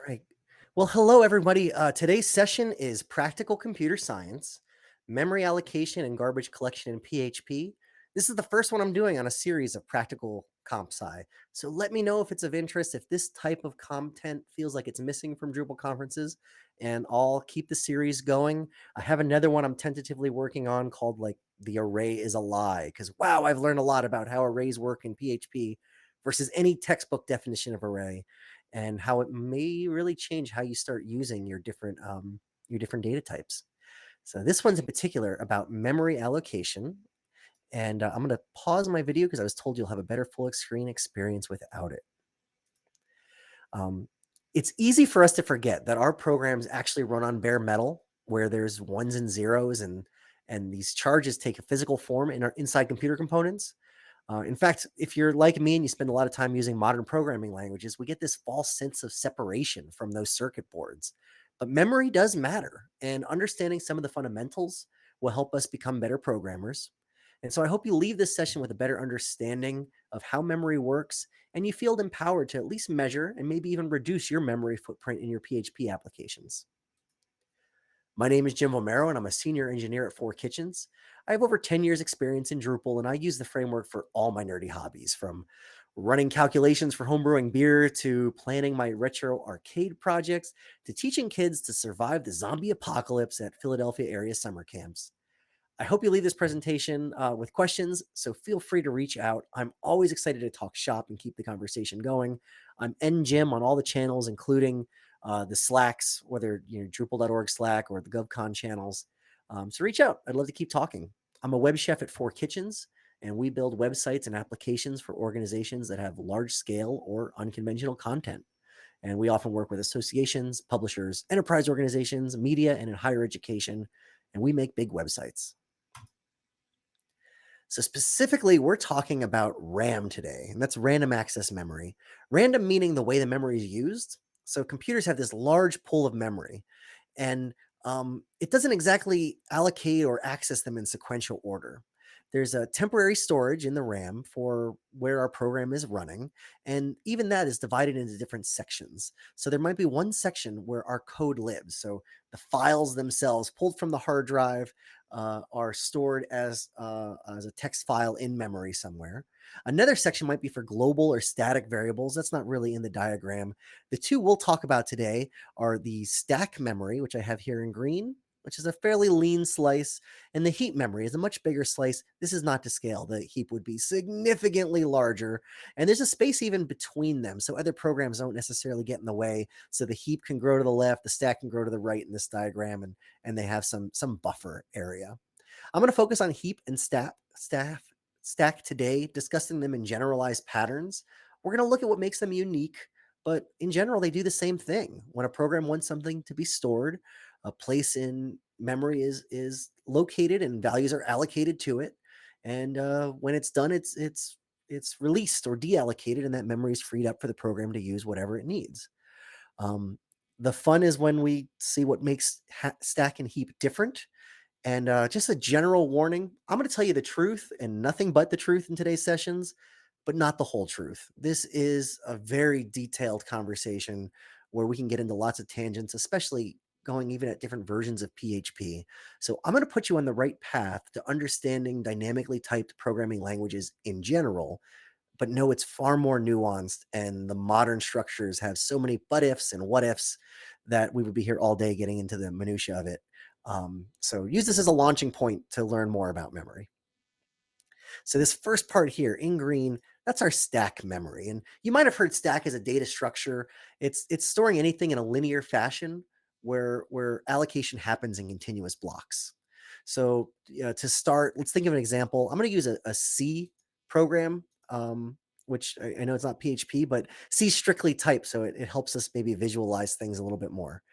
Right. Well, hello, everybody. Today's session is practical computer science, memory allocation, and garbage collection in PHP. This is the first one I'm doing on a series of practical comp sci. So let me know if it's of interest, if this type of content feels like it's missing from Drupal conferences, and I'll keep the series going. I have another one I'm tentatively working on called like The Array is a Lie, because wow, I've learned a lot about how arrays work in PHP versus any textbook definition of array and how it may really change how you start using your different data types. So this one's in particular about memory allocation. And I'm going to pause my video because I was told you'll have a better full screen experience without it. Um, it's easy for us to forget that our programs actually run on bare metal, where there's ones and zeros, and these charges take a physical form in our inside computer components. In fact, if you're like me and you spend a lot of time using modern programming languages, we get this false sense of separation from those circuit boards. But memory does matter, and understanding some of the fundamentals will help us become better programmers. And so I hope you leave this session with a better understanding of how memory works, and you feel empowered to at least measure and maybe even reduce your memory footprint in your PHP applications. My name is Jim Romero, and I'm a senior engineer at Four Kitchens. I have over 10 years experience in Drupal, and I use the framework for all my nerdy hobbies, from running calculations for homebrewing beer to planning my retro arcade projects to teaching kids to survive the zombie apocalypse at Philadelphia area summer camps. I hope you leave this presentation with questions, so feel free to reach out. I'm always excited to talk shop and keep the conversation going. I'm NJim on all the channels, including the Slacks, whether Drupal.org Slack or the GovCon channels. So reach out. I'd love to keep talking. I'm a web chef at Four Kitchens, and we build websites and applications for organizations that have large scale or unconventional content. And we often work with associations, publishers, enterprise organizations, media, and in higher education. And we make big websites. So specifically, we're talking about RAM today, and that's random access memory. Random meaning the way the memory is used. So computers have this large pool of memory, and it doesn't exactly allocate or access them in sequential order. There's a temporary storage in the RAM for where our program is running, and even that is divided into different sections. So there might be one section where our code lives. So the files themselves pulled from the hard drive are stored as a text file in memory somewhere. Another section might be for global or static variables. That's not really in the diagram. The two we'll talk about today are the stack memory, which I have here in green, which is a fairly lean slice, and the heap memory is a much bigger slice. This is not to scale. The heap would be significantly larger, and there's a space even between them, so other programs don't necessarily get in the way. So the heap can grow to the left, the stack can grow to the right in this diagram, and they have some buffer area. I'm going to focus on heap and stack today, discussing them in generalized patterns. We're going to look at what makes them unique, but in general, they do the same thing. When a program wants something to be stored, a place in memory is located and values are allocated to it. And when it's done, it's released or deallocated, and that memory is freed up for the program to use whatever it needs. Um, the fun is when we see what makes stack and heap different. And just a general warning, I'm going to tell you the truth and nothing but the truth in today's sessions, but not the whole truth. This is a very detailed conversation where we can get into lots of tangents, especially going even at different versions of PHP. So I'm going to put you on the right path to understanding dynamically typed programming languages in general, but no, it's far more nuanced, and the modern structures have so many but ifs and what ifs that we would be here all day getting into the minutia of it. So use this as a launching point to learn more about memory. So this first part here in green, that's our stack memory. And you might have heard stack as a data structure. It's storing anything in a linear fashion where allocation happens in continuous blocks. So to start, let's think of an example. I'm going to use a C program, which I know it's not PHP, but C strictly typed, so it helps us maybe visualize things a little bit more.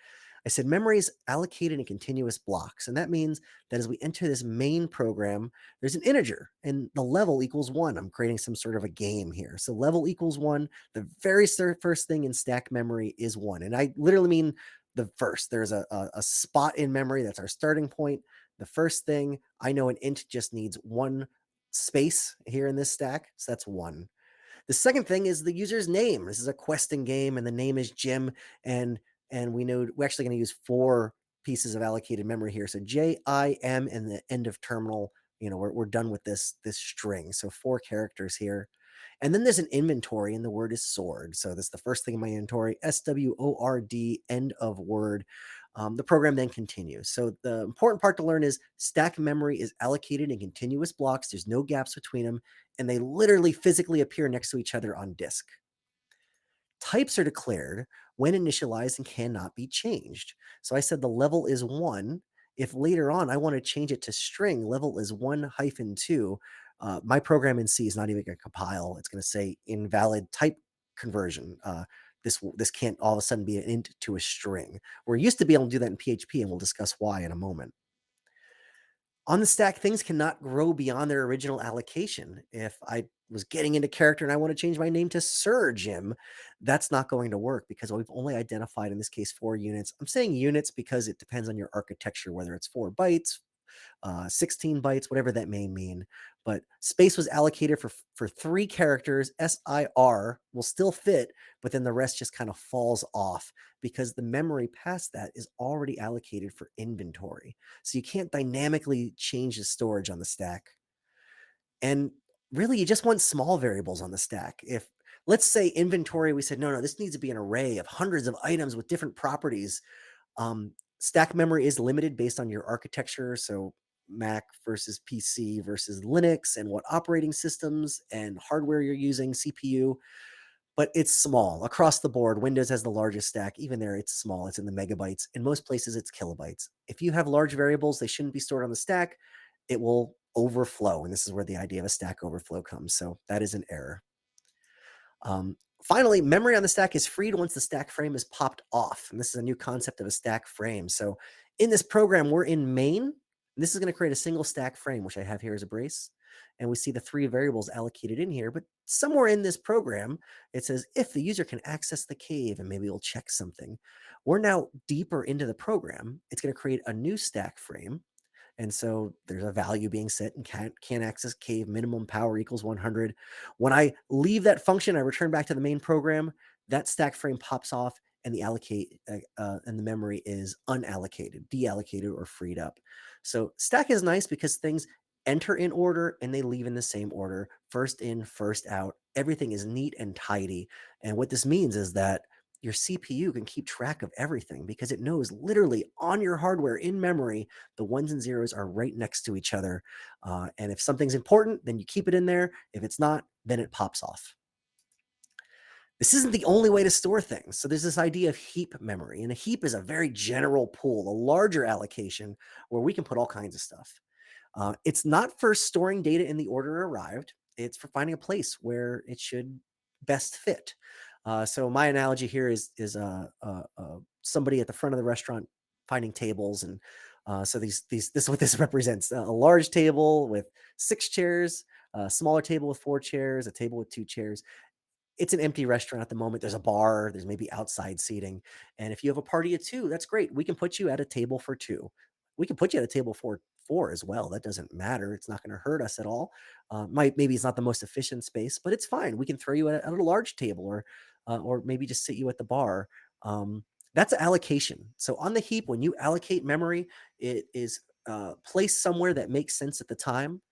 I said memory is allocated in continuous blocks. And that means that as we enter this main program, there's an integer and the level equals 1. I'm creating some sort of a game here. So level equals 1. The very first thing in stack memory is 1. And I literally mean the first. There's a spot in memory. That's our starting point. The first thing, I know an int just needs one space here in this stack. So that's 1. The second thing is the user's name. This is a questing game, and the name is Jim, and we know we're actually going to use 4 pieces of allocated memory here. So JIM and the end of terminal. We're done with this string. So 4 characters here. And then there's an inventory, and the word is sword. So that's the first thing in my inventory, SWORD, end of word. The program then continues. So the important part to learn is stack memory is allocated in continuous blocks. There's no gaps between them, and they literally physically appear next to each other on disk. Types are declared when initialized and cannot be changed. So I said the level is 1. If later on I want to change it to string, level is 1-2. My program in C is not even going to compile. It's going to say invalid type conversion. This can't all of a sudden be an int to a string. We're used to be able to do that in PHP, and we'll discuss why in a moment. On the stack, things cannot grow beyond their original allocation. If I was getting into character and I want to change my name to Sir Jim, that's not going to work because we've only identified, in this case, 4 units. I'm saying units because it depends on your architecture, whether it's 4 bytes, 16 bytes, whatever that may mean. But space was allocated for 3 characters. SIR will still fit, but then the rest just kind of falls off because the memory past that is already allocated for inventory. So you can't dynamically change the storage on the stack. And really, you just want small variables on the stack. If, let's say, inventory, we said, no, this needs to be an array of hundreds of items with different properties. Stack memory is limited based on your architecture. So Mac versus PC versus Linux, and what operating systems and hardware you're using, CPU, but it's small across the board. Windows has the largest stack. Even there, it's small. It's in the megabytes. In most places, it's kilobytes. If you have large variables, they shouldn't be stored on the stack. It will overflow, and this is where the idea of a stack overflow comes. So that is an error. Finally, memory on the stack is freed once the stack frame is popped off. And this is a new concept of a stack frame. So in this program, we're in main. This is going to create a single stack frame, which I have here as a brace. And we see the 3 variables allocated in here. But somewhere in this program, it says if the user can access the cave, and maybe we'll check something. We're now deeper into the program. It's going to create a new stack frame. And so there's a value being set, and can't access cave, minimum power equals 100. When I leave that function, I return back to the main program, that stack frame pops off, and the and the memory is unallocated, deallocated, or freed up. So stack is nice because things enter in order and they leave in the same order. First in, first out. Everything is neat and tidy. And what this means is that your CPU can keep track of everything because it knows literally on your hardware in memory, the ones and zeros are right next to each other. And if something's important, then you keep it in there. If it's not, then it pops off. This isn't the only way to store things. So there's this idea of heap memory, and a heap is a very general pool, a larger allocation where we can put all kinds of stuff. It's not for storing data in the order it arrived. It's for finding a place where it should best fit. So my analogy here is somebody at the front of the restaurant finding tables, and so this is what this represents: a large table with 6 chairs, a smaller table with 4 chairs, a table with 2 chairs. It's an empty restaurant at the moment. There's a bar, there's maybe outside seating. And if you have a party of 2, that's great. We can put you at a table for 2. We can put you at a table for 4 as well. That doesn't matter. It's not going to hurt us at all. Maybe it's not the most efficient space, but it's fine. We can throw you at a large table, or maybe just sit you at the bar. That's allocation. So on the heap, when you allocate memory, it is placed somewhere that makes sense at the time.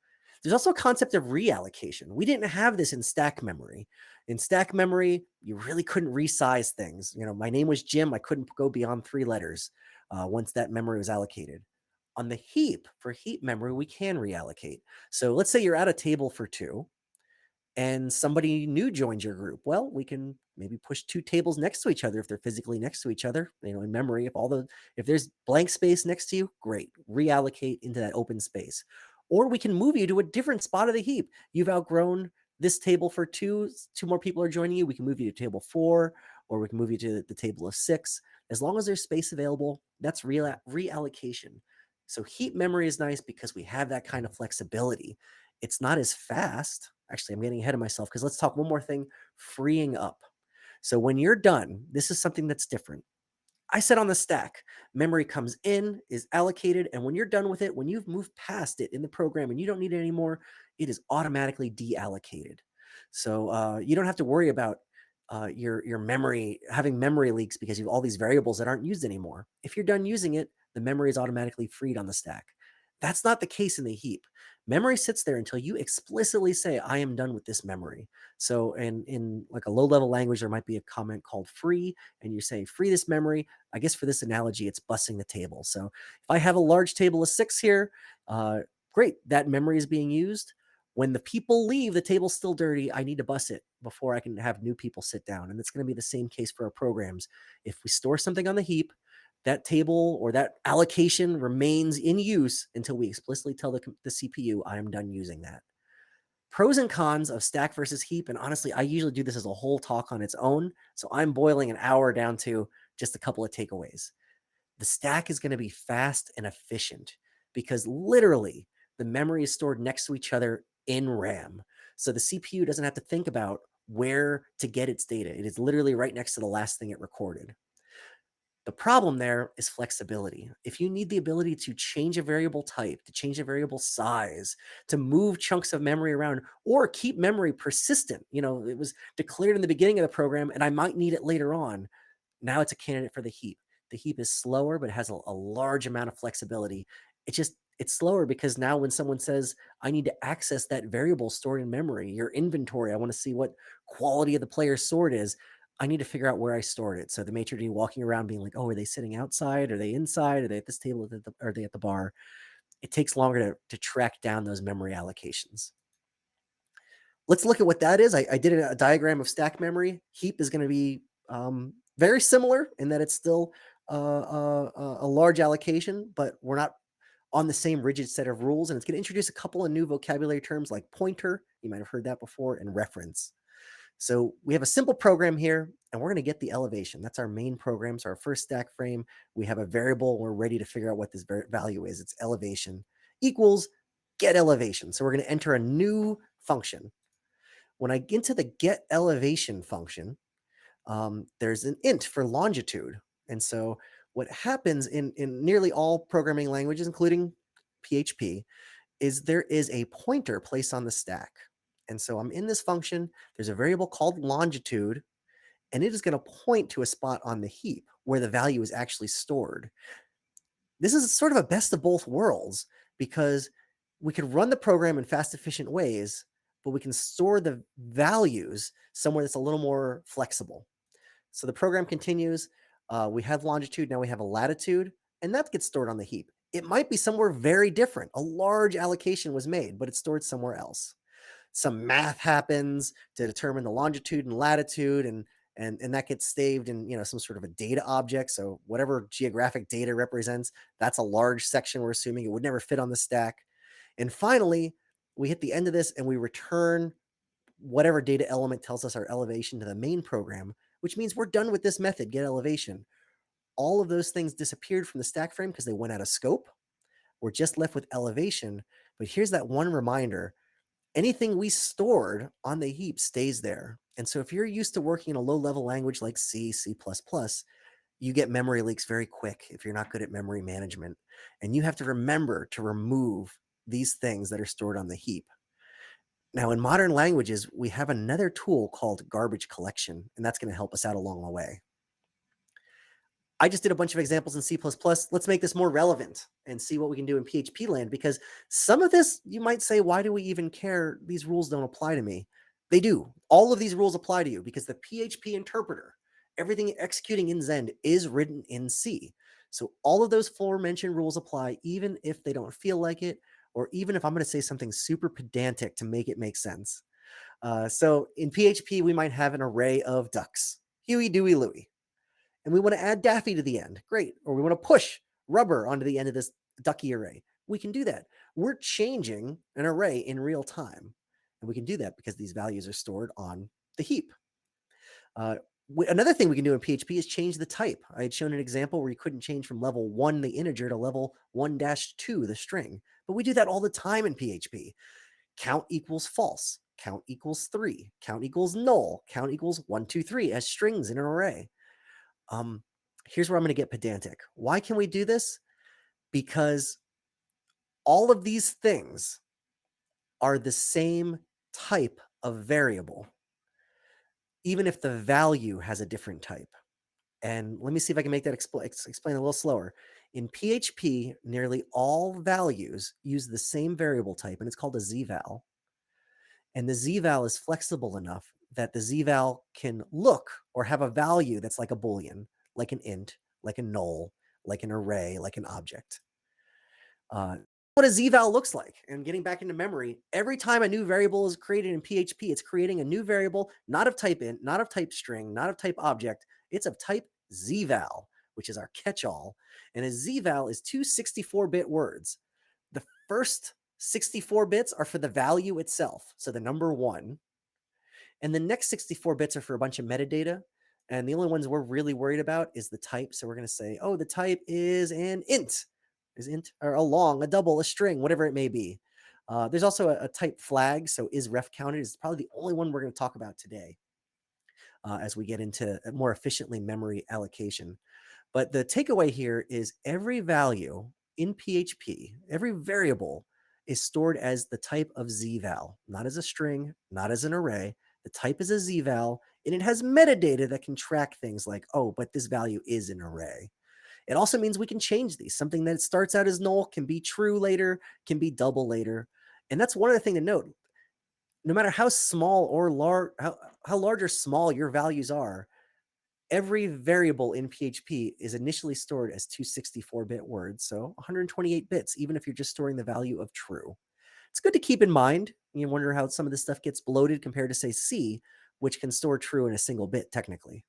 There's also a concept of reallocation. We didn't have this in stack memory. In stack memory, you really couldn't resize things. My name was Jim. I couldn't go beyond 3 letters once that memory was allocated. On the heap, for heap memory, we can reallocate. So let's say you're at a table for 2 and somebody new joins your group. Well, we can maybe push 2 tables next to each other if they're physically next to each other. In memory, if there's blank space next to you, great, reallocate into that open space. Or we can move you to a different spot of the heap. You've outgrown this table for 2 more people are joining you. We can move you to table 4, or we can move you to the table of 6. As long as there's space available, that's reallocation. So heap memory is nice because we have that kind of flexibility. It's not as fast. Actually, I'm getting ahead of myself because let's talk one more thing, freeing up. So when you're done, this is something that's different. I said on the stack, memory comes in, is allocated, and when you're done with it, when you've moved past it in the program and you don't need it anymore, it is automatically deallocated. So you don't have to worry about your memory having memory leaks because you have all these variables that aren't used anymore. If you're done using it, the memory is automatically freed on the stack. That's not the case in the heap. Memory sits there until you explicitly say, I am done with this memory. So in like a low-level language, there might be a comment called free, and you say, free this memory. I guess for this analogy, it's bussing the table. So if I have a large table of 6 here, great, that memory is being used. When the people leave, the table's still dirty. I need to bus it before I can have new people sit down. And it's going to be the same case for our programs. If we store something on the heap, that table or that allocation remains in use until we explicitly tell the CPU, I am done using that. Pros and cons of stack versus heap. And honestly, I usually do this as a whole talk on its own. So I'm boiling an hour down to just a couple of takeaways. The stack is going to be fast and efficient because literally the memory is stored next to each other in RAM. So the CPU doesn't have to think about where to get its data. It is literally right next to the last thing it recorded. The problem there is flexibility. If you need the ability to change a variable type, to change a variable size, to move chunks of memory around, or keep memory persistent, it was declared in the beginning of the program and I might need it later on. Now it's a candidate for the heap. The heap is slower, but it has a large amount of flexibility. It's slower because now when someone says, I need to access that variable stored in memory, your inventory, I want to see what quality of the player's sword is, I need to figure out where I stored it. So the maitre d' walking around being like, oh, are they sitting outside? Are they inside? Are they at this table? Are they at the bar? It takes longer to track down those memory allocations. Let's look at what that is. I did a diagram of stack memory. Heap is going to be very similar in that it's still a large allocation, but we're not on the same rigid set of rules. And it's going to introduce a couple of new vocabulary terms like pointer. You might have heard that before, and reference. So we have a simple program here, and we're going to get the elevation. That's our main program. So our first stack frame, we have a variable. We're ready to figure out what this value is. It's elevation equals get elevation. So we're going to enter a new function. When I get to the get elevation function, there's an int for longitude. And so what happens in nearly all programming languages, including PHP, is there is a pointer placed on the stack. And so I'm in this function. There's a variable called longitude, and it is going to point to a spot on the heap where the value is actually stored. This is sort of a best of both worlds because we can run the program in fast, efficient ways, but we can store the values somewhere that's a little more flexible. So the program continues. We have longitude. Now we have a latitude, and that gets stored on the heap. It might be somewhere very different. A large allocation was made, but it's stored somewhere else. Some math happens to determine the longitude and latitude, and that gets saved in some sort of a data object. So whatever geographic data represents, that's a large section. We're assuming it would never fit on the stack. And finally, we hit the end of this and we return whatever data element tells us our elevation to the main program, which means we're done with this method, get elevation. All of those things disappeared from the stack frame because they went out of scope. We're just left with elevation. But here's that one reminder. Anything we stored on the heap stays there. And so if you're used to working in a low-level language like C, C++, you get memory leaks very quick if you're not good at memory management. And you have to remember to remove these things that are stored on the heap. Now, in modern languages, we have another tool called garbage collection, and that's going to help us out along the way. I just did a bunch of examples in C++. Let's make this more relevant and see what we can do in PHP land, because some of this, you might say, why do we even care? These rules don't apply to me. They do. All of these rules apply to you because the PHP interpreter, everything executing in Zend is written in C. So all of those aforementioned rules apply, even if they don't feel like it, or even if I'm going to say something super pedantic to make it make sense. So in PHP, we might have an array of ducks. Huey, Dewey, Louie. And we want to add Daffy to the end. Great. Or we want to push rubber onto the end of this ducky array. We can do that. We're changing an array in real time. And we can do that because these values are stored on the heap. Another thing we can do in PHP is change the type. I had shown an example where you couldn't change from level 1, the integer, to level 1-2, the string. But we do that all the time in PHP. Count equals false. Count equals 3. Count equals null. Count equals 1, 2, 3 as strings in an array. Here's where I'm going to get pedantic. Why can we do this? Because all of these things are the same type a variable, even if the value has a different type. And let me see if I can make that explain a little slower. In PHP, nearly all values use the same variable type, and it's called a ZVal. And the ZVal is flexible enough that the ZVal can look or have a value that's like a boolean, like an int, like a null, like an array, like an object. What a ZVal looks like. And getting back into memory, every time a new variable is created in PHP, it's creating a new variable, not of type int, not of type string, not of type object. It's of type ZVal, which is our catch-all. And a ZVal is two 64-bit words. The first 64 bits are for the value itself, so the number 1. And the next 64 bits are for a bunch of metadata. And the only ones we're really worried about is the type. So we're going to say, oh, the type is an int. Is int or a long, a double, a string, whatever it may be. There's also a type flag. So is ref counted is probably the only one we're going to talk about today as we get into more efficiently memory allocation. But the takeaway here is every value in PHP, every variable is stored as the type of ZVal, not as a string, not as an array. The type is a ZVal, and it has metadata that can track things like, oh, but this value is an array. It also means we can change these. Something that starts out as null can be true later, can be double later. And that's one other thing to note. No matter how small or large, how large or small your values are, every variable in PHP is initially stored as two 64-bit words, so 128 bits, even if you're just storing the value of true. It's good to keep in mind. You wonder how some of this stuff gets bloated compared to, say, C, which can store true in a single bit technically.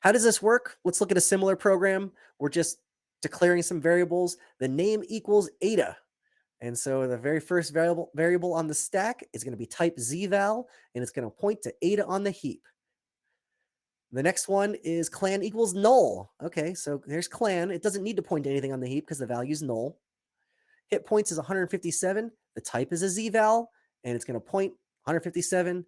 How does this work? Let's look at a similar program. We're just declaring some variables. The name equals Ada. And so the very first variable on the stack is going to be type ZVal, and it's going to point to Ada on the heap. The next one is clan equals null. Okay, so there's clan. It doesn't need to point to anything on the heap because the value is null. Hit points is 157. The type is a ZVal, and it's going to point 157.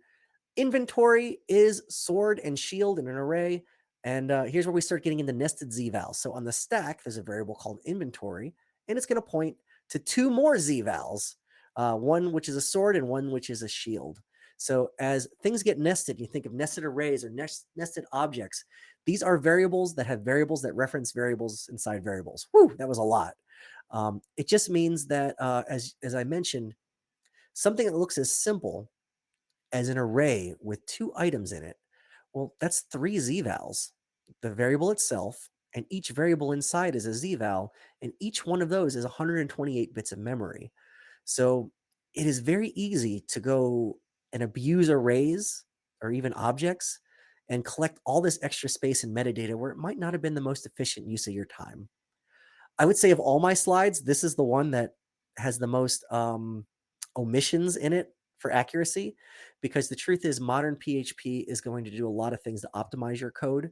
Inventory is sword and shield in an array. And here's where we start getting into nested ZVals. So on the stack, there's a variable called inventory, and it's going to point to two more ZVals, one which is a sword and one which is a shield. So as things get nested, you think of nested arrays or nested objects. These are variables that have variables that reference variables inside variables. Whew, that was a lot. It just means that, as I mentioned, something that looks as simple as an array with two items in it, well, that's three ZVals. The variable itself, and each variable inside is a ZVal, and each one of those is 128 bits of memory. So it is very easy to go and abuse arrays or even objects and collect all this extra space and metadata where it might not have been the most efficient use of your time. I would say of all my slides, this is the one that has the most omissions in it for accuracy, because the truth is modern PHP is going to do a lot of things to optimize your code,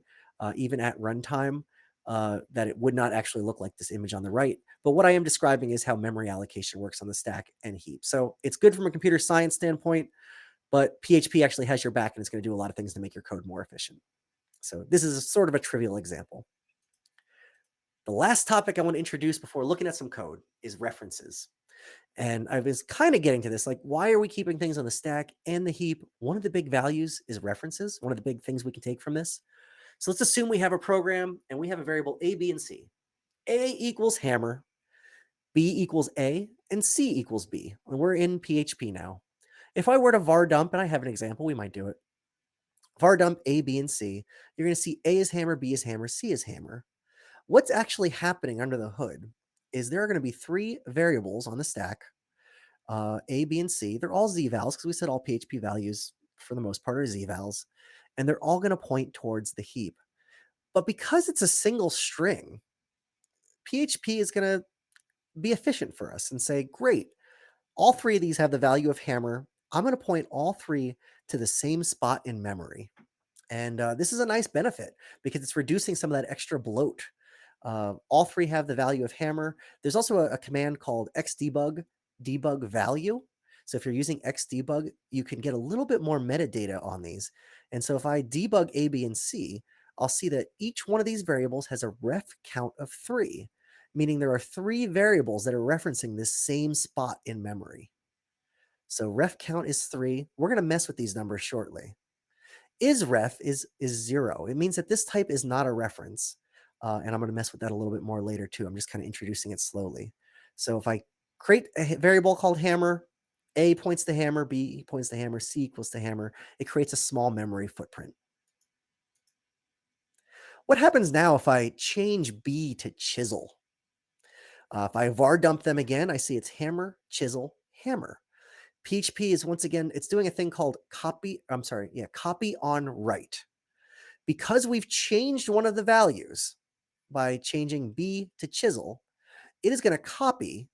even at runtime, that it would not actually look like this image on the right. But what I am describing is how memory allocation works on the stack and heap. So it's good from a computer science standpoint, but PHP actually has your back and it's going to do a lot of things to make your code more efficient. So this is sort of a trivial example. The last topic I want to introduce before looking at some code is references. And I was kind of getting to this, like, why are we keeping things on the stack and the heap? One of the big values is references, one of the big things we can take from this. So let's assume we have a program and we have a variable A, B, and C. A equals hammer, B equals A, and C equals B. And we're in PHP now. If I were to var dump, and I have an example, we might do it. Var dump A, B, and C, you're going to see A is hammer, B is hammer, C is hammer. What's actually happening under the hood is there are going to be three variables on the stack, A, B, and C. They're all ZVals because we said all PHP values for the most part are ZVals, and they're all going to point towards the heap. But because it's a single string, PHP is going to be efficient for us and say, great, all three of these have the value of hammer. I'm going to point all three to the same spot in memory. And this is a nice benefit because it's reducing some of that extra bloat. All three have the value of hammer. There's also a command called xdebug, debug value. So if you're using xdebug, you can get a little bit more metadata on these. And so if I debug A, B, and C, I'll see that each one of these variables has a ref count of 3, meaning there are 3 variables that are referencing this same spot in memory. So ref count is 3. We're going to mess with these numbers shortly. Isref is 0. It means that this type is not a reference. And I'm going to mess with that a little bit more later too. I'm just kind of introducing it slowly. So if I create a variable called hammer, A points to hammer, B points to hammer, C equals to hammer, it creates a small memory footprint. What happens now if I change B to chisel? If I var dump them again, I see it's hammer, chisel, hammer. PHP is once again, it's doing a thing called copy on write. Because we've changed one of the values by changing B to chisel, it is going to copy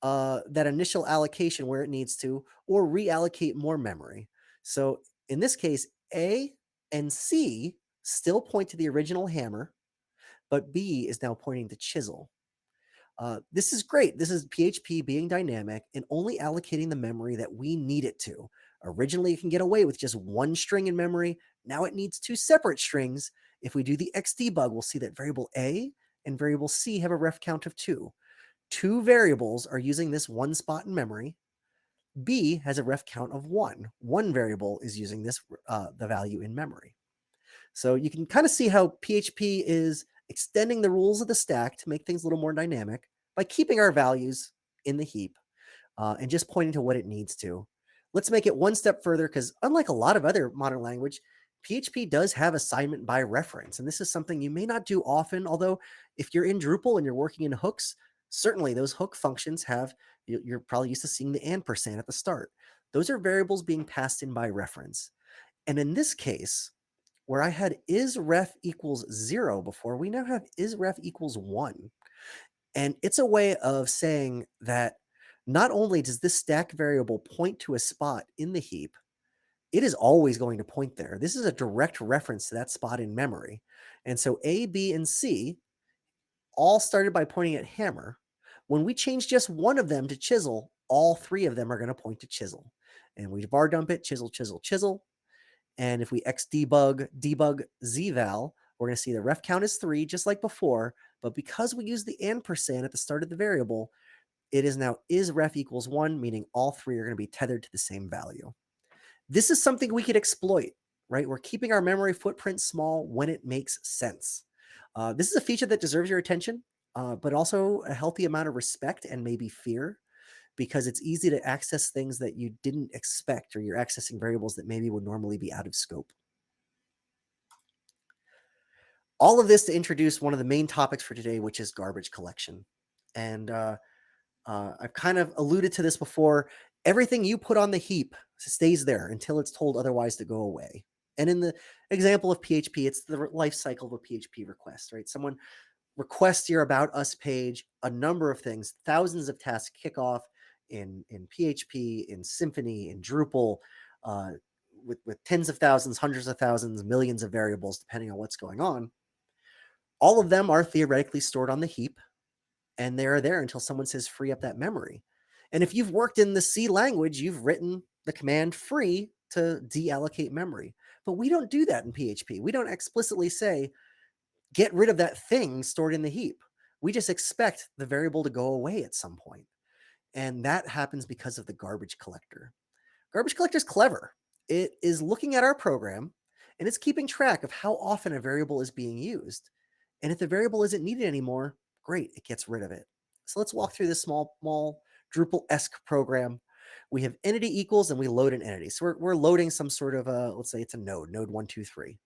that initial allocation where it needs to, or reallocate more memory. So in this case, A and C still point to the original hammer, but B is now pointing to chisel. This is great. This is PHP being dynamic and only allocating the memory that we need it to. Originally, it can get away with just one string in memory. Now it needs 2 separate strings. If we do the xdebug, we'll see that variable A and variable C have a ref count of 2. 2 variables are using this one spot in memory. B has a ref count of 1. One variable is using this the value in memory. So you can kind of see how PHP is extending the rules of the stack to make things a little more dynamic by keeping our values in the heap and just pointing to what it needs to. Let's make it one step further because unlike a lot of other modern language, PHP does have assignment by reference. And this is something you may not do often, although if you're in Drupal and you're working in hooks, certainly those hook functions have, you're probably used to seeing the ampersand at the start. Those are variables being passed in by reference. And in this case, where I had isRef equals 0 before, we now have isRef equals 1. And it's a way of saying that not only does this stack variable point to a spot in the heap, it is always going to point there. This is a direct reference to that spot in memory. And so A, B, and C all started by pointing at hammer. When we change just one of them to chisel, all 3 of them are going to point to chisel. And we var dump it, chisel, chisel, chisel. And if we xdebug ZVal, we're going to see the ref count is 3, just like before. But because we use the ampersand at the start of the variable, it is now isRef equals 1, meaning all 3 are going to be tethered to the same value. This is something we could exploit, right? We're keeping our memory footprint small when it makes sense. This is a feature that deserves your attention, but also a healthy amount of respect and maybe fear, because it's easy to access things that you didn't expect, or you're accessing variables that maybe would normally be out of scope. All of this to introduce one of the main topics for today, which is garbage collection. And I've kind of alluded to this before. Everything you put on the heap stays there until it's told otherwise to go away. And in the example of PHP, it's the life cycle of a PHP request, right? Someone requests your About Us page, a number of things, thousands of tasks kick off in PHP, in Symfony, in Drupal, with tens of thousands, hundreds of thousands, millions of variables, depending on what's going on. All of them are theoretically stored on the heap, and they're there until someone says free up that memory. And if you've worked in the C language, you've written the command free to deallocate memory. But we don't do that in PHP. We don't explicitly say, get rid of that thing stored in the heap. We just expect the variable to go away at some point. And that happens because of the garbage collector. Garbage collector is clever. It is looking at our program and it's keeping track of how often a variable is being used. And if the variable isn't needed anymore, great, it gets rid of it. So let's walk through this small Drupal-esque program. We have entity equals and we load an entity. So we're loading some sort of let's say it's a node 1, 2, 3.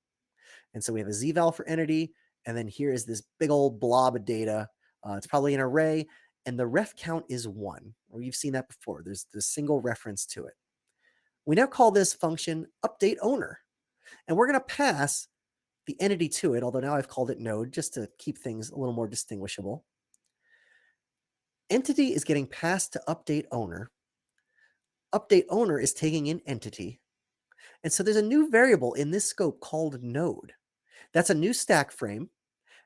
And so we have a ZVal for entity. And then here is this big old blob of data. It's probably an array. And the ref count is 1, or you've seen that before. There's this single reference to it. We now call this function update owner. And we're going to pass the entity to it, although now I've called it node just to keep things a little more distinguishable. Entity is getting passed to update owner. Update owner is taking in entity. And so there's a new variable in this scope called node. That's a new stack frame.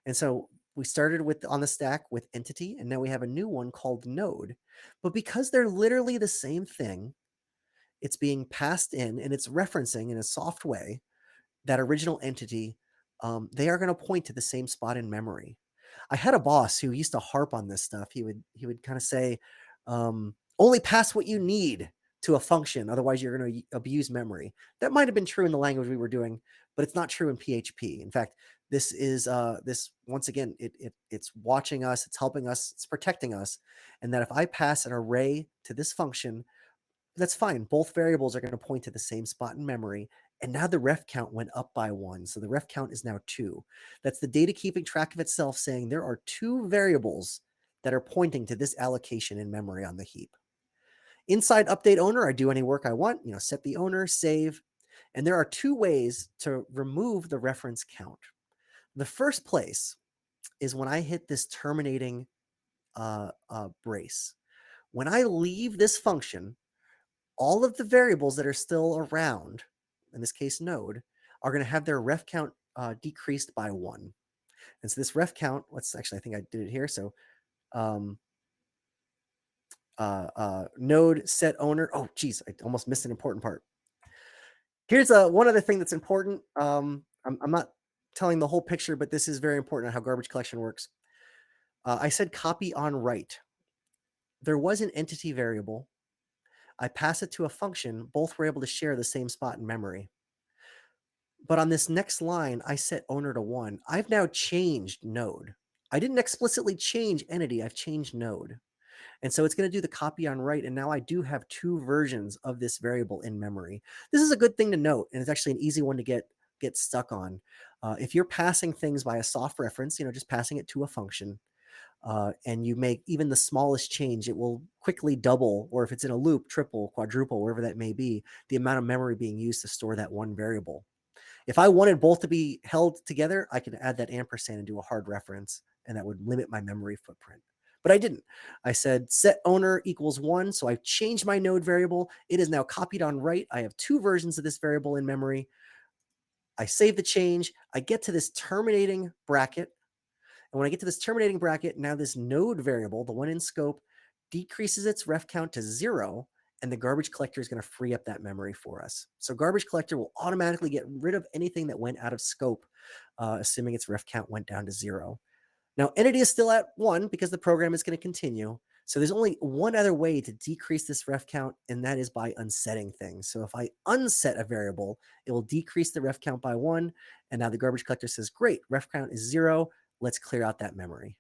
And so we started with on the stack with entity, and now we have a new one called node. But because they're literally the same thing, it's being passed in and it's referencing in a soft way that original entity. They are going to point to the same spot in memory. I had a boss who used to harp on this stuff. He would kind of say, only pass what you need, to a function. Otherwise, you're going to abuse memory. That might have been true in the language we were doing, but it's not true in PHP. In fact, this is this once again, it's watching us, it's helping us, it's protecting us. And that if I pass an array to this function, that's fine. Both variables are going to point to the same spot in memory. And now the ref count went up by 1. So the ref count is now 2. That's the data keeping track of itself, saying there are 2 variables that are pointing to this allocation in memory on the heap. Inside update owner, I do any work I want, set the owner, save. And there are 2 ways to remove the reference count. The first place is when I hit this terminating brace. When I leave this function, all of the variables that are still around, in this case node, are going to have their ref count decreased by 1. And so this ref count, I think I did it here. So node set owner. Oh, geez, I almost missed an important part. Here's one other thing that's important. I'm not telling the whole picture, but this is very important on how garbage collection works. I said copy on write. There was an entity variable. I pass it to a function. Both were able to share the same spot in memory. But on this next line, I set owner to 1. I've now changed node. I didn't explicitly change entity. I've changed node. And so it's going to do the copy on write. And now I do have 2 versions of this variable in memory. This is a good thing to note. And it's actually an easy one to get stuck on. If you're passing things by a soft reference, just passing it to a function, and you make even the smallest change, it will quickly double, or if it's in a loop, triple, quadruple, wherever that may be, the amount of memory being used to store that one variable. If I wanted both to be held together, I could add that ampersand and do a hard reference, and that would limit my memory footprint. But I didn't. I said set owner equals 1, so I've changed my node variable. It is now copied on write. I have 2 versions of this variable in memory. I save the change. I get to this terminating bracket. And when I get to this terminating bracket, now this node variable, the one in scope, decreases its ref count to 0, and the garbage collector is going to free up that memory for us. So garbage collector will automatically get rid of anything that went out of scope, assuming its ref count went down to 0. Now, entity is still at 1 because the program is going to continue. So there's only one other way to decrease this ref count, and that is by unsetting things. So if I unset a variable, it will decrease the ref count by 1. And now the garbage collector says, great, ref count is 0. Let's clear out that memory.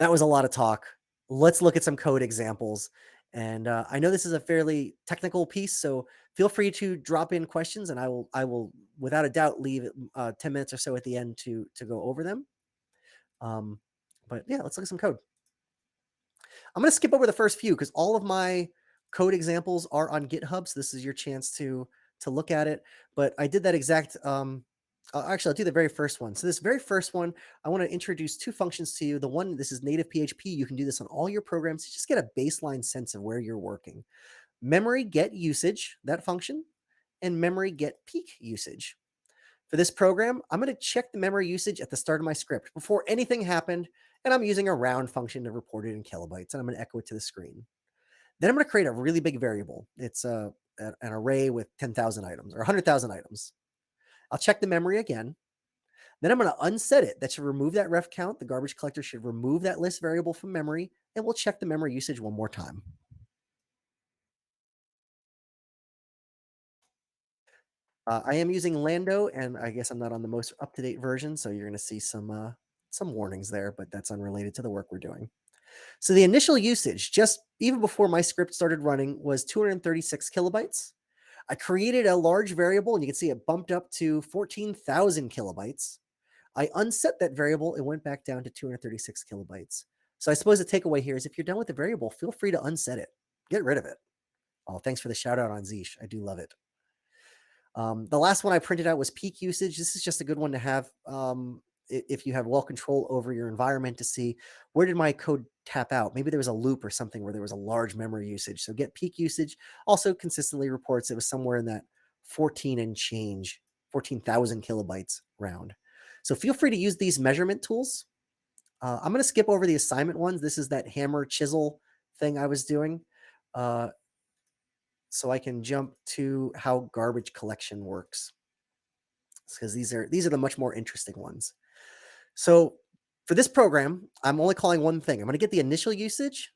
That was a lot of talk. Let's look at some code examples. And I know this is a fairly technical piece, so feel free to drop in questions, and I will without a doubt leave 10 minutes or so at the end to go over them. But yeah, let's look at some code. I'm going to skip over the first few because all of my code examples are on GitHub. So this is your chance to look at it. But I did that exact, actually, I'll do the very first one. So this very first one, I want to introduce 2 functions to you. The one, this is native PHP. You can do this on all your programs to just get a baseline sense of where you're working. Memory get usage, that function, and memory get peak usage. For this program, I'm going to check the memory usage at the start of my script before anything happened, and I'm using a round function to report it in kilobytes, and I'm going to echo it to the screen. Then I'm going to create a really big variable. It's an array with 10,000 items or 100,000 items. I'll check the memory again. Then I'm going to unset it. That should remove that ref count. The garbage collector should remove that list variable from memory, and we'll check the memory usage one more time. I am using Lando, and I guess I'm not on the most up-to-date version, so you're going to see some warnings there, but that's unrelated to the work we're doing. So the initial usage, just even before my script started running, was 236 kilobytes. I created a large variable, and you can see it bumped up to 14,000 kilobytes. I unset that variable. It went back down to 236 kilobytes. So I suppose the takeaway here is if you're done with the variable, feel free to unset it. Get rid of it. Oh, thanks for the shout out on Zeesh. I do love it. The last one I printed out was peak usage. This is just a good one to have if you have well control over your environment to see where did my code tap out. Maybe there was a loop or something where there was a large memory usage. So get peak usage. Also consistently reports it was somewhere in that 14 and change, 14,000 kilobytes round. So feel free to use these measurement tools. I'm going to skip over the assignment ones. This is that hammer chisel thing I was doing. So I can jump to how garbage collection works, because these are the much more interesting ones. So for this program, I'm only calling one thing. I'm going to get the initial usage.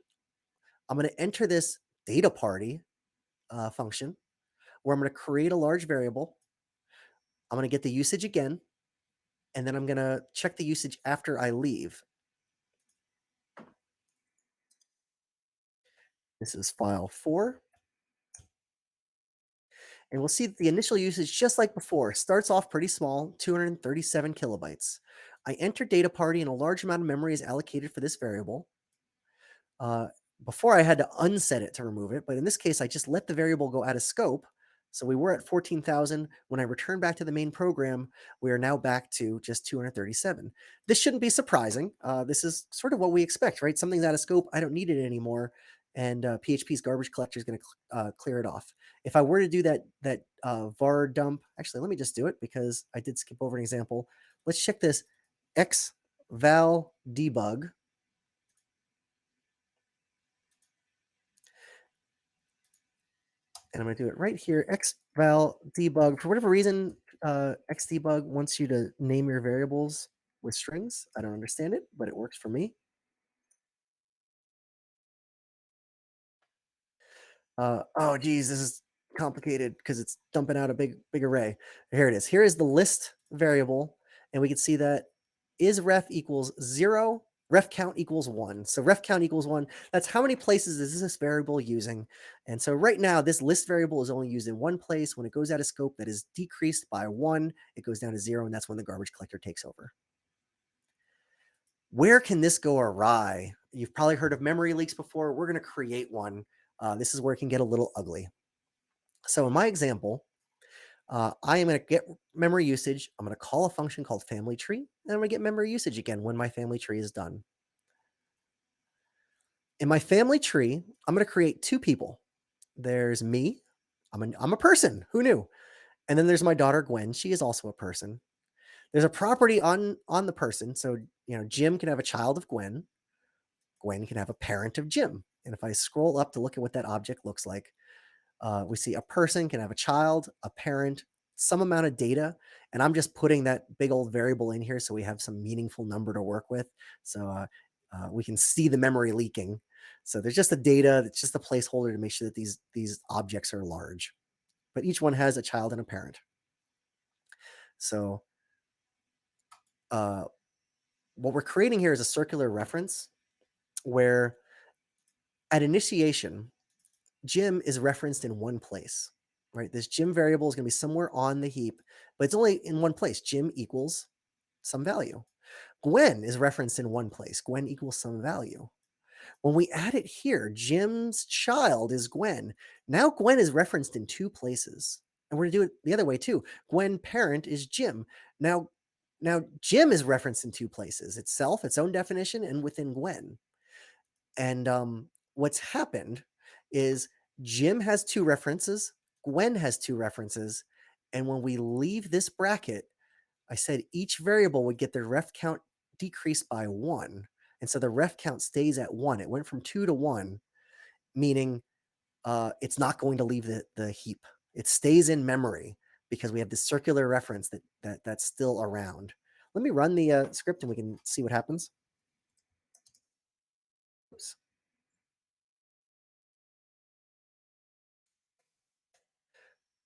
I'm going to enter this data party function where I'm going to create a large variable. I'm going to get the usage again, and then I'm going to check the usage after I leave. This is file 4. And we'll see that the initial usage, just like before, starts off pretty small, 237 kilobytes. I enter data party and a large amount of memory is allocated for this variable. Uh, Before I had to unset it to remove it, but in this case, I just let the variable go out of scope. So we were at 14,000. When I return back to the main program, we are now back to just 237. This shouldn't be surprising. This is sort of what we expect, right? Something's out of scope. I don't need it anymore. And PHP's garbage collector is going to clear it off. If I were to do that var dump, actually, let me just do it because I did skip over an example. Let's check this xval debug. And I'm going to do it right here, xval debug. For whatever reason, xdebug wants you to name your variables with strings. I don't understand it, but it works for me. Oh, geez, this is complicated because it's dumping out a big array. Here it is. Here is the list variable, and we can see that is ref equals 0, ref count equals 1. So ref count equals 1. That's how many places is this variable using. And so right now, this list variable is only used in one place. When it goes out of scope, that is decreased by 1. It goes down to 0, and that's when the garbage collector takes over. Where can this go awry? You've probably heard of memory leaks before. We're going to create one. This is where it can get a little ugly. So in my example, I am going to get memory usage. I'm going to call a function called family tree, and I'm going to get memory usage again when my family tree is done. In my family tree, I'm going to create 2 people. There's me. I'm a person. Who knew? And then there's my daughter, Gwen. She is also a person. There's a property on the person. So, Jim can have a child of Gwen. Gwen can have a parent of Jim. And if I scroll up to look at what that object looks like, we see a person can have a child, a parent, some amount of data, and I'm just putting that big old variable in here so we have some meaningful number to work with. So we can see the memory leaking. So there's just the data. It's just a placeholder to make sure that these objects are large, but each one has a child and a parent. So what we're creating here is a circular reference where at initiation, Jim is referenced in one place, right? This Jim variable is going to be somewhere on the heap, but it's only in one place. Jim equals some value. Gwen is referenced in one place. Gwen equals some value. When we add it here, Jim's child is Gwen. Now Gwen is referenced in 2 places. And we're going to do it the other way too. Gwen parent is Jim. Now Jim is referenced in 2 places, itself, its own definition, and within Gwen. And what's happened is Jim has 2 references, Gwen has 2 references, and when we leave this bracket, I said each variable would get their ref count decreased by 1. And so the ref count stays at 1. It went from 2 to 1, meaning it's not going to leave the heap. It stays in memory because we have this circular reference that's still around. Let me run the script and we can see what happens. Oops.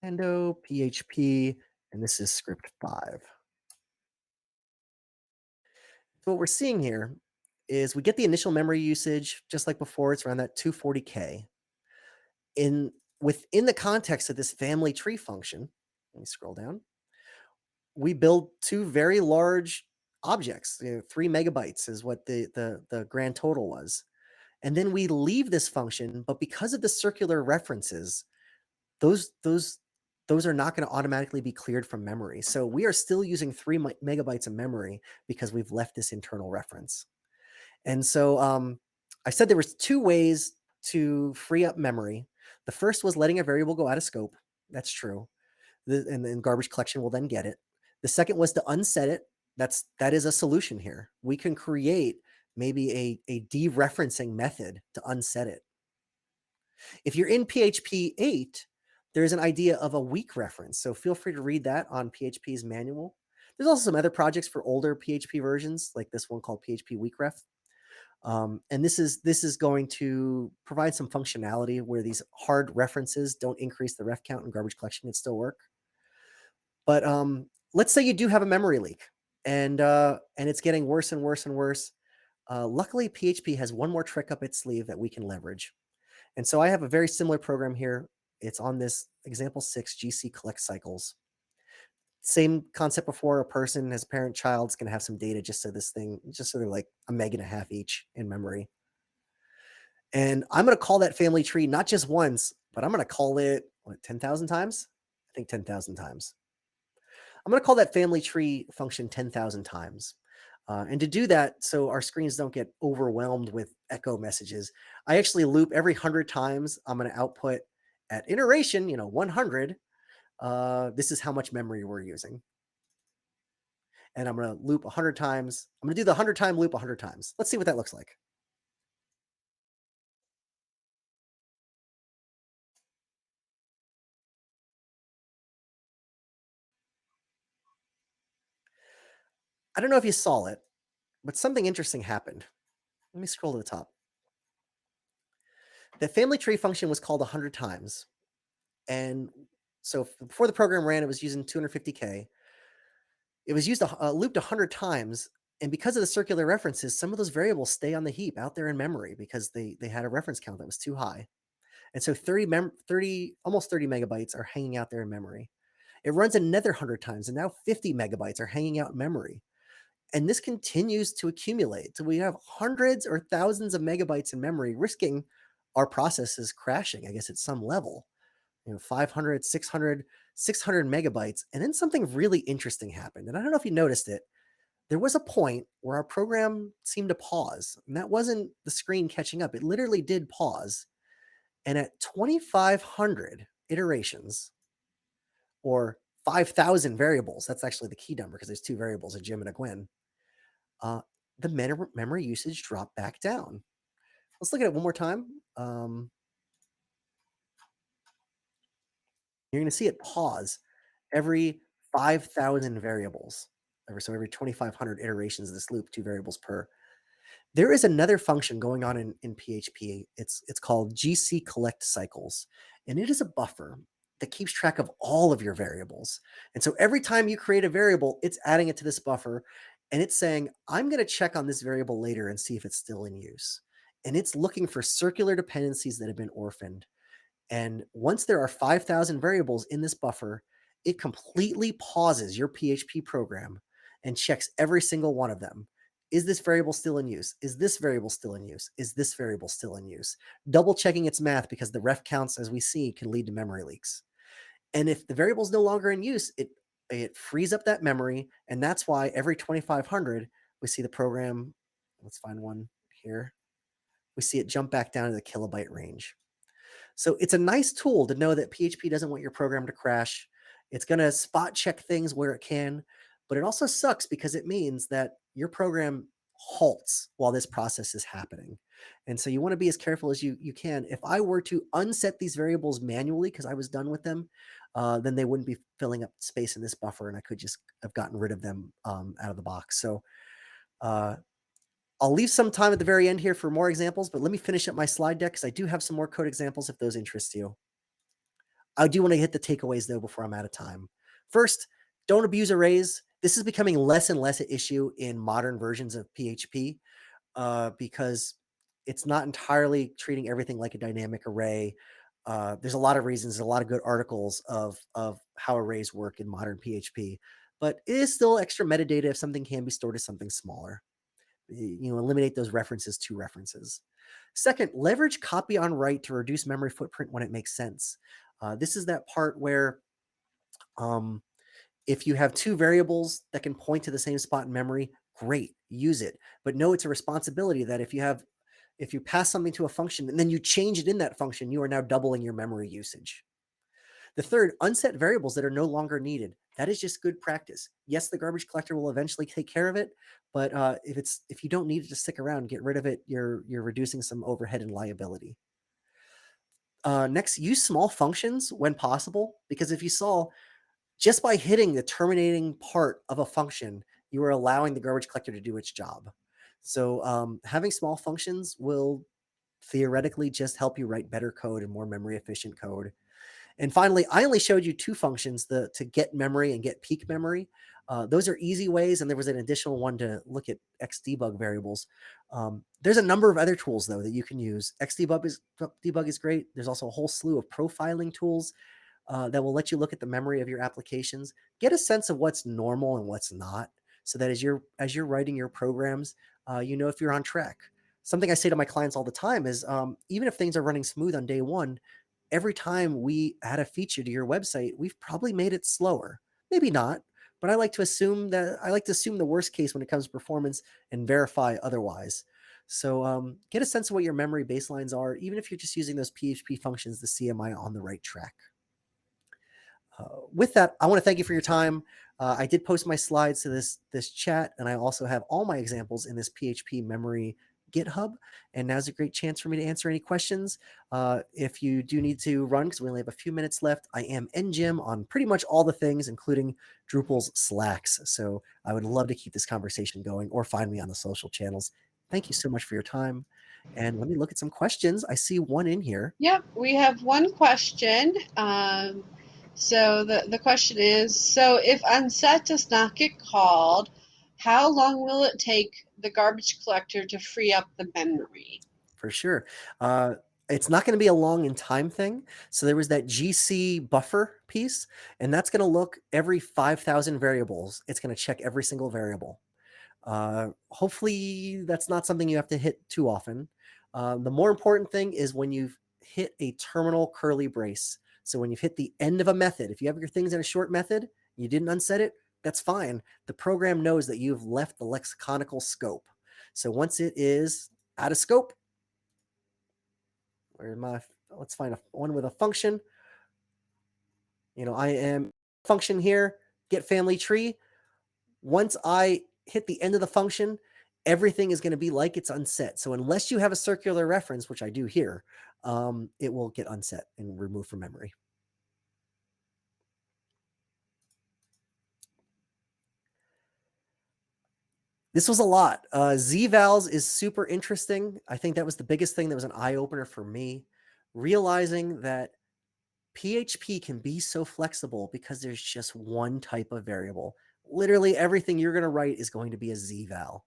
Endo, PHP, and this is script 5. So what we're seeing here is we get the initial memory usage, just like before, it's around that 240K. Within the context of this family tree function, let me scroll down, we build 2 very large objects. 3 megabytes is what the grand total was. And then we leave this function, but because of the circular references, those are not going to automatically be cleared from memory. So we are still using 3 megabytes of memory because we've left this internal reference. And so I said there was 2 ways to free up memory. The first was letting a variable go out of scope. That's true. And then garbage collection will then get it. The second was to unset it. That is a solution here. We can create maybe a dereferencing method to unset it. If you're in PHP 8, there's an idea of a weak reference. So feel free to read that on PHP's manual. There's also some other projects for older PHP versions, like this one called PHP weakref. And this is going to provide some functionality where these hard references don't increase the ref count in garbage collection and still work. But let's say you do have a memory leak, and it's getting worse and worse and worse. Luckily, PHP has one more trick up its sleeve that we can leverage. And so I have a very similar program here. It's on this example 6 GC collect cycles. Same concept before. A person as a parent child is going to have some data just so they're like a meg and a half each in memory. And I'm going to call that family tree not just once, but I'm going to call it 10,000 times? I think 10,000 times. I'm going to call that family tree function 10,000 times. And to do that, so our screens don't get overwhelmed with echo messages, I actually loop every 100 times. I'm going to output at iteration, 100. This is how much memory we're using. And I'm going to loop 100 times. I'm going to do the 100-time loop 100 times. Let's see what that looks like. I don't know if you saw it, but something interesting happened. Let me scroll to the top. The family tree function was called 100 times. And so before the program ran, it was using 250K. It was used looped 100 times. And because of the circular references, some of those variables stay on the heap out there in memory because they had a reference count that was too high. And so almost 30 megabytes are hanging out there in memory. It runs another 100 times, and now 50 megabytes are hanging out in memory. And this continues to accumulate. So we have hundreds or thousands of megabytes in memory, risking our processes crashing, I guess, at some level. 500, 600 megabytes. And then something really interesting happened. And I don't know if you noticed it. There was a point where our program seemed to pause. And that wasn't the screen catching up. It literally did pause. And at 2,500 iterations, or 5,000 variables, that's actually the key number because there's two variables, a Jim and a Gwen, the memory usage dropped back down. Let's look at it one more time. You're going to see it pause every 5,000 variables. So every 2,500 iterations of this loop, two variables per. There is another function going on in PHP. It's called GC collect cycles, and it is a buffer that keeps track of all of your variables. And so every time you create a variable, it's adding it to this buffer, and it's saying, I'm going to check on this variable later and see if it's still in use. And it's looking for circular dependencies that have been orphaned. And once there are 5,000 variables in this buffer, it completely pauses your PHP program and checks every single one of them. Is this variable still in use? Is this variable still in use? Is this variable still in use? Double checking its math because the ref counts, as we see, can lead to memory leaks. And if the variable is no longer in use, it frees up that memory. And that's why every 2,500, we see the program, let's find one here. We see it jump back down to the kilobyte range. So it's a nice tool to know that PHP doesn't want your program to crash. It's going to spot check things where it can, but it also sucks because it means that your program halts while this process is happening. And so you want to be as careful as you can. If I were to unset these variables manually because I was done with them, then they wouldn't be filling up space in this buffer, and I could just have gotten rid of them out of the box. So I'll leave some time at the very end here for more examples, but let me finish up my slide deck because I do have some more code examples if those interest you. I do want to hit the takeaways, though, before I'm out of time. First, don't abuse arrays. This is becoming less and less an issue in modern versions of PHP because it's not entirely treating everything like a dynamic array. There's a lot of reasons, a lot of good articles of how arrays work in modern PHP, but it is still extra metadata if something can be stored as something smaller. Eliminate those references to references. Second, leverage copy on write to reduce memory footprint when it makes sense. This is that part where if you have two variables that can point to the same spot in memory, great, use it. But know it's a responsibility that if you pass something to a function and then you change it in that function, you are now doubling your memory usage. The third, unset variables that are no longer needed. That is just good practice. Yes, the garbage collector will eventually take care of it, but if you don't need it to stick around, get rid of it. You're reducing some overhead and liability. Next, use small functions when possible, because if you saw, just by hitting the terminating part of a function, you are allowing the garbage collector to do its job. So having small functions will theoretically just help you write better code and more memory efficient code. And finally, I only showed you two functions, to get memory and get peak memory. Those are easy ways, and there was an additional one to look at xdebug variables. There's a number of other tools, though, that you can use. Xdebug is great. There's also a whole slew of profiling tools that will let you look at the memory of your applications, get a sense of what's normal and what's not, so that as you're writing your programs, you know if you're on track. Something I say to my clients all the time is, even if things are running smooth on day one, every time we add a feature to your website, we've probably made it slower. Maybe not, but I like to assume the worst case when it comes to performance and verify otherwise. So get a sense of what your memory baselines are, even if you're just using those PHP functions to see am I on the right track. With that, I want to thank you for your time. I did post my slides to this chat, and I also have all my examples in this PHP memory GitHub. And now's a great chance for me to answer any questions. If you do need to run, because we only have a few minutes left, I am NGym on pretty much all the things, including Drupal's Slacks. So I would love to keep this conversation going, or find me on the social channels. Thank you so much for your time. And let me look at some questions. I see one in here. Yep, we have one question. So the question is, so if unset does not get called, how long will it take the garbage collector to free up the memory? For sure. It's not going to be a long in time thing. So there was that GC buffer piece, and that's going to look every 5,000 variables. It's going to check every single variable. Hopefully that's not something you have to hit too often. The more important thing is when you've hit a terminal curly brace. So when you've hit the end of a method, if you have your things in a short method, you didn't unset it, that's fine. The program knows that you've left the lexiconical scope. So once it is out of scope, let's find one with a function. I am function here, get family tree. Once I hit the end of the function, everything is going to be like it's unset. So unless you have a circular reference, which I do here, it will get unset and removed from memory. This was a lot. ZVals is super interesting. I think that was the biggest thing that was an eye-opener for me, realizing that PHP can be so flexible because there's just one type of variable. Literally everything you're going to write is going to be a ZVal.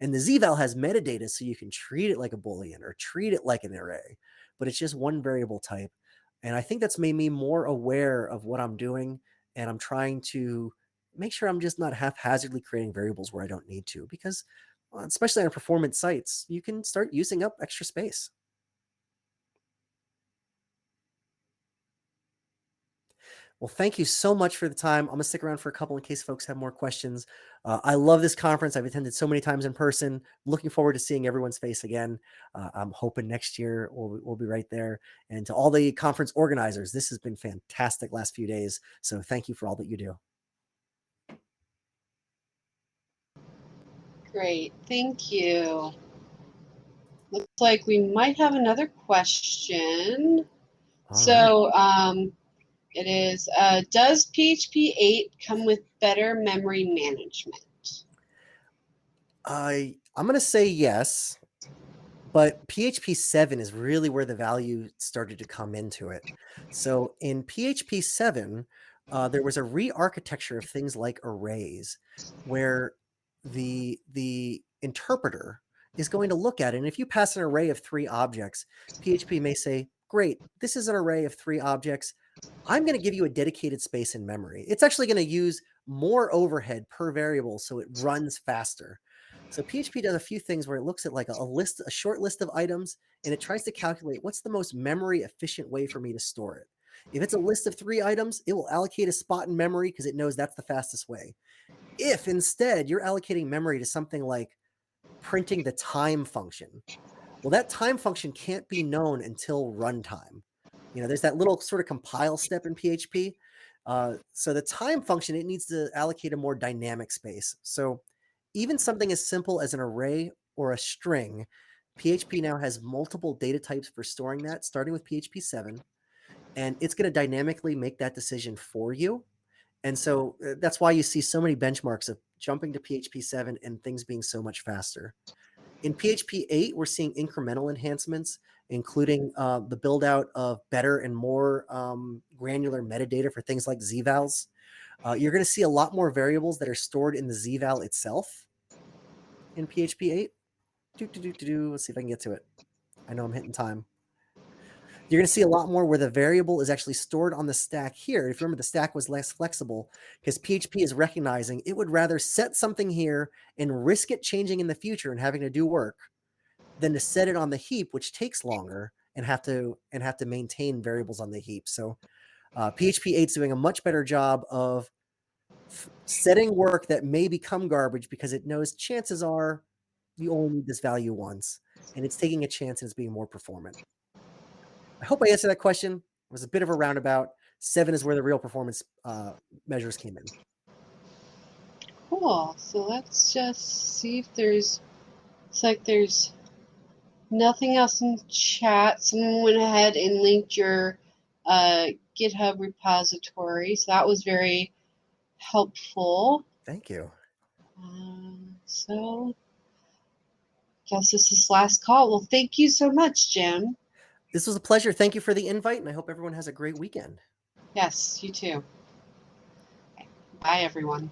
And the ZVal has metadata, so you can treat it like a boolean or treat it like an array, but it's just one variable type. And I think that's made me more aware of what I'm doing, and I'm trying to make sure I'm just not haphazardly creating variables where I don't need to, because especially on performance sites, you can start using up extra space. Well, thank you so much for the time. I'm going to stick around for a couple in case folks have more questions. I love this conference. I've attended so many times in person. Looking forward to seeing everyone's face again. I'm hoping next year we'll be right there. And to all the conference organizers, this has been fantastic last few days. So thank you for all that you do. Great, thank you. Looks like we might have another question. So it is, does PHP 8 come with better memory management? I'm going to say yes, but PHP 7 is really where the value started to come into it. So in PHP 7, there was a re-architecture of things like arrays, where the interpreter is going to look at it. And if you pass an array of 3 objects, PHP may say, great, this is an array of 3 objects. I'm going to give you a dedicated space in memory. It's actually going to use more overhead per variable, so it runs faster. So PHP does a few things where it looks at like a short list of items, and it tries to calculate what's the most memory efficient way for me to store it. If it's a list of 3 items, it will allocate a spot in memory because it knows that's the fastest way. If instead you're allocating memory to something like printing the time function, well, that time function can't be known until runtime. There's that little sort of compile step in PHP. So the time function, it needs to allocate a more dynamic space. So even something as simple as an array or a string, PHP now has multiple data types for storing that, starting with PHP 7, and it's going to dynamically make that decision for you. And so that's why you see so many benchmarks of jumping to PHP 7 and things being so much faster. In PHP 8, we're seeing incremental enhancements, including the build out of better and more granular metadata for things like ZVals. You're going to see a lot more variables that are stored in the ZVal itself in PHP 8. Let's see if I can get to it. I know I'm hitting time. You're going to see a lot more where the variable is actually stored on the stack here. If you remember, the stack was less flexible because PHP is recognizing it would rather set something here and risk it changing in the future and having to do work than to set it on the heap, which takes longer and have to maintain variables on the heap. So PHP 8 is doing a much better job of setting work that may become garbage because it knows chances are you only need this value once, and it's taking a chance and it's being more performant. I hope I answered that question. It was a bit of a roundabout. 7 is where the real performance measures came in. Cool. So let's just see if there's, it's like there's nothing else in chat. Someone went ahead and linked your GitHub repository. So that was very helpful. Thank you. So I guess this is last call. Well, thank you so much, Jim. This was a pleasure. Thank you for the invite, and I hope everyone has a great weekend. Yes, you too. Bye, everyone.